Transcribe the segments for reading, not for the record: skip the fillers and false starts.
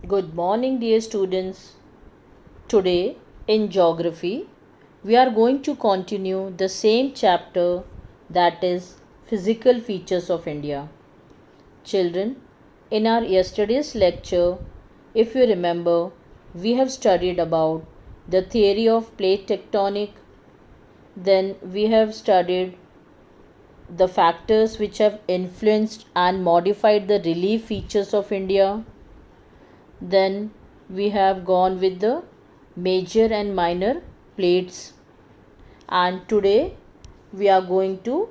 Good morning, dear students. Today in geography, we are going to continue the same chapter, that is physical features of India. Children, in our yesterday's lecture, if you remember, we have studied about the theory of plate tectonic, then we have studied the factors which have influenced and modified the relief features of India. Then we have gone with the major and minor plates, and today we are going to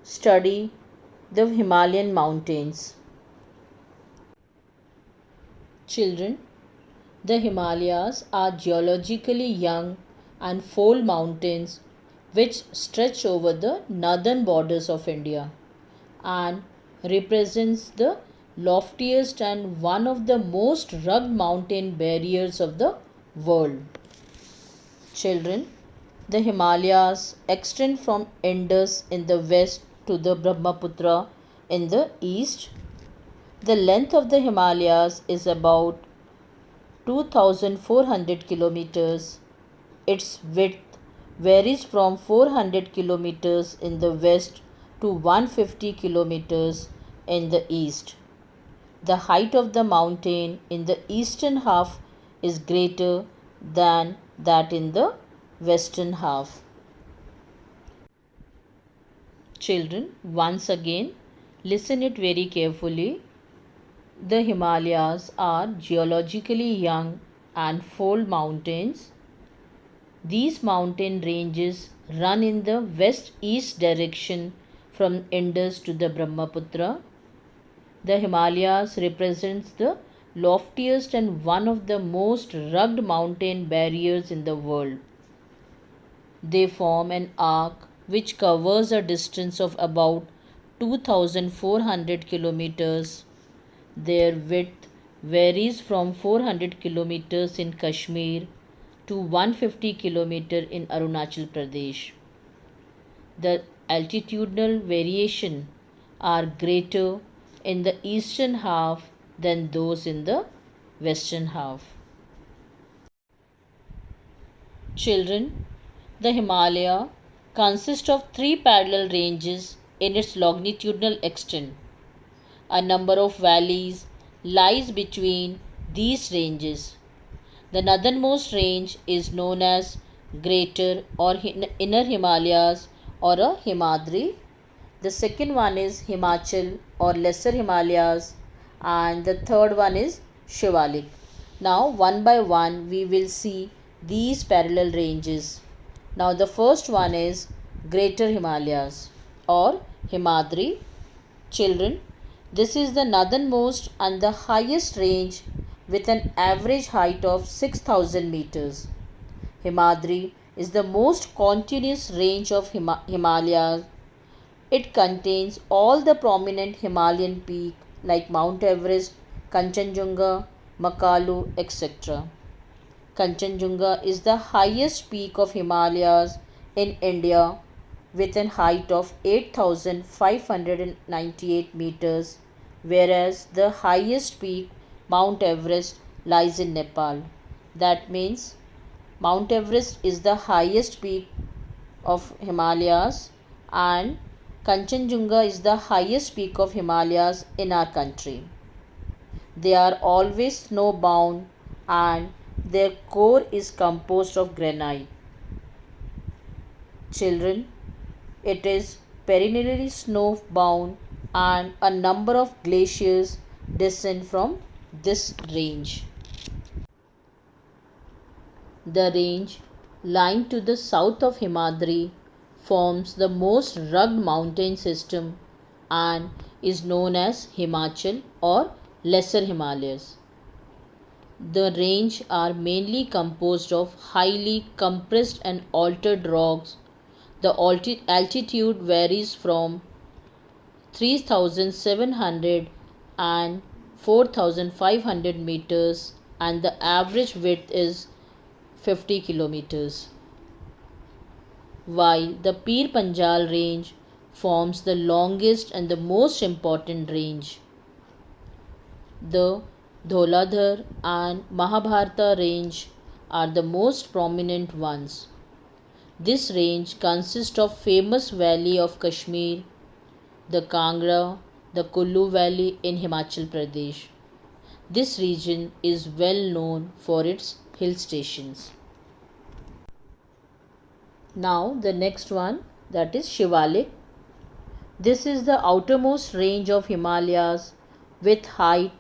study the Himalayan mountains. Children, the Himalayas are geologically young and fold mountains which stretch over the northern borders of India and represents the loftiest and one of the most rugged mountain barriers of the world. Children, the Himalayas extend from Indus in the west to the Brahmaputra in the east. The length of the Himalayas is about 2400 kilometers. Its width varies from 400 kilometers in the west to 150 kilometers in the east. The height of the mountain in the eastern half is greater than that in the western half. Children, once again, listen it very carefully. The Himalayas are geologically young and fold mountains. These mountain ranges run in the west-east direction from Indus to the Brahmaputra. The Himalayas represents the loftiest and one of the most rugged mountain barriers in the world. They form an arc which covers a distance of about 2400 kilometers. Their width varies from 400 kilometers in Kashmir to 150 kilometers in Arunachal Pradesh. The altitudinal variation are greater in the eastern half than those in the western half. Children, the Himalaya consists of three parallel ranges in its longitudinal extent. A number of valleys lies between these ranges. The northernmost range is known as Greater or Inner Himalayas or a Himadri. The second one is Himachal or Lesser Himalayas, and the third one is Shivalik. Now one by one we will see these parallel ranges. Now the first one is Greater Himalayas or Himadri. Children, this is the northernmost and the highest range with an average height of 6000 meters. Himadri is the most continuous range of Himalayas. It contains all the prominent Himalayan peaks like Mount Everest, Kanchenjunga, Makalu, etc. Kanchenjunga is the highest peak of Himalayas in India with a height of 8598 meters, whereas the highest peak, Mount Everest, lies in Nepal. That means Mount Everest is the highest peak of Himalayas and Kanchenjunga is the highest peak of Himalayas in our country. They are always snow-bound and their core is composed of granite. Children, it is perennially snow-bound and a number of glaciers descend from this range. The range lying to the south of Himadri forms the most rugged mountain system and is known as Himachal or Lesser Himalayas. The range are mainly composed of highly compressed and altered rocks. The altitude varies from 3700 and 4500 meters and the average width is 50 kilometers. While the Pir Panjal range forms the longest and the most important range. The Dholadhar and Mahabharata range are the most prominent ones. This range consists of famous valley of Kashmir, the Kangra, the Kullu Valley in Himachal Pradesh. This region is well known for its hill stations. Now the next one, that is Shivalik. This is the outermost range of Himalayas with height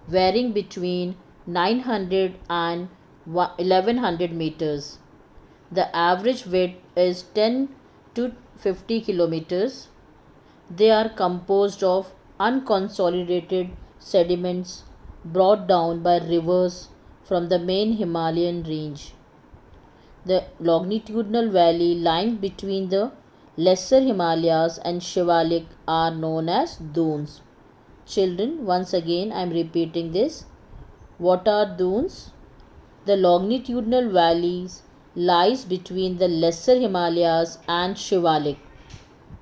varying between 900 and 1100 meters. The average width is 10 to 50 kilometers. They are composed of unconsolidated sediments brought down by rivers from the main Himalayan range. The longitudinal valley lying between the Lesser Himalayas and Shivalik are known as dunes. Children, once again I am repeating this. What are dunes? The longitudinal valleys lies between the Lesser Himalayas and Shivalik,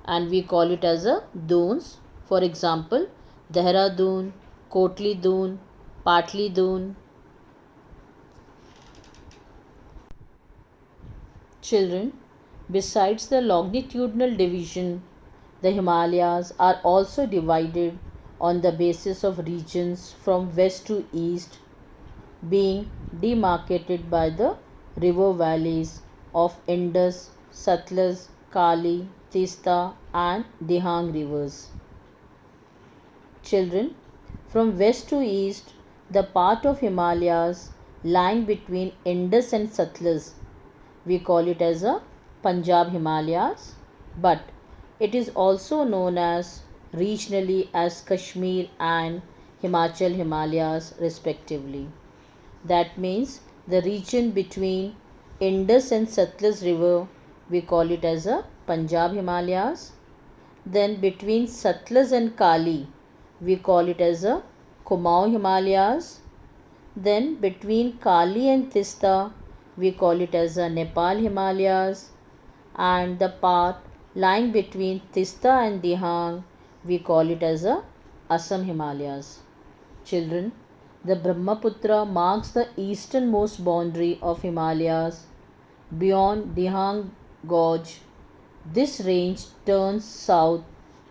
and we call it as a dunes. For example, Dehradun, Kotli Dun, Patli Dun. Children, besides the longitudinal division, the Himalayas are also divided on the basis of regions from west to east, being demarcated by the river valleys of Indus, Satluj, Kali, Tista and Dihang rivers. Children, from west to east, the part of Himalayas lying between Indus and Satluj, we call it as a Punjab Himalayas, but it is also known as regionally as Kashmir and Himachal Himalayas respectively. That means the region between Indus and Satluj river, we call it as a Punjab Himalayas. Then between Satluj and Kali, we call it as a Kumaon Himalayas. Then between Kali and Tista, we call it as a Nepal Himalayas. And the part lying between Tista and Dihang, we call it as a Assam Himalayas. Children, the Brahmaputra marks the easternmost boundary of Himalayas. Beyond Dihang Gorge, this range turns south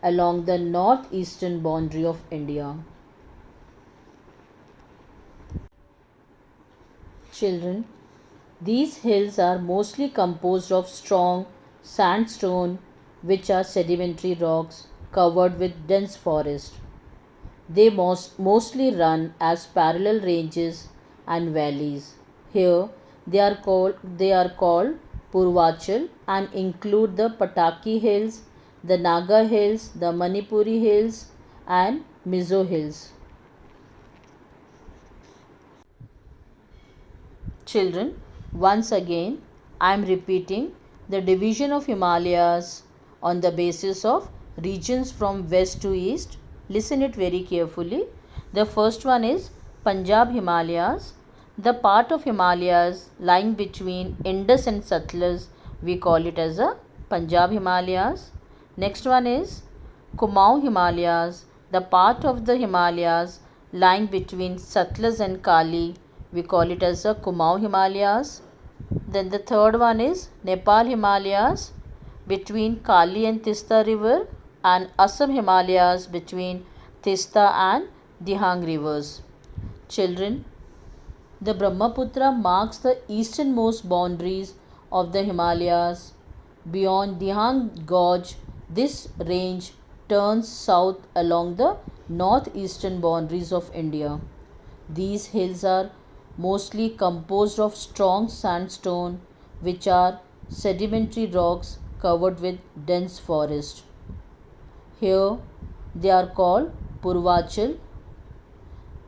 along the northeastern boundary of India. Children, these hills are mostly composed of strong sandstone, which are sedimentary rocks covered with dense forest. They mostly run as parallel ranges and valleys. Here they are called Purvachal and include the Pataki Hills, the Naga Hills, the Manipuri Hills and Mizo Hills. Children, once again I am repeating the division of Himalayas on the basis of regions from west to east. Listen it very carefully. The first one is Punjab Himalayas. The part of Himalayas lying between Indus and Satluj, we call it as a Punjab Himalayas. Next one is Kumaon Himalayas. The part of the Himalayas lying between Satluj and Kali, we call it as a Kumaon Himalayas. Then the third one is Nepal Himalayas between Kali and Tista river, and Assam Himalayas between Tista and Dihang rivers. Children, the Brahmaputra marks the easternmost boundaries of the Himalayas. Beyond Dihang Gorge, this range turns south along the northeastern boundaries of India. These hills are mostly composed of strong sandstone, which are sedimentary rocks covered with dense forest. Here they are called Purvachal.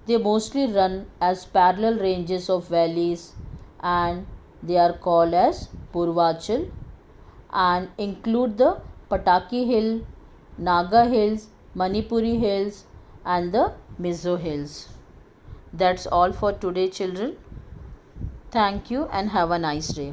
They mostly run as parallel ranges of valleys and they are called as Purvachal and include the Pataki Hill, Naga Hills, Manipuri Hills and the Mizo Hills. That's all for today, children. Thank you and have a nice day.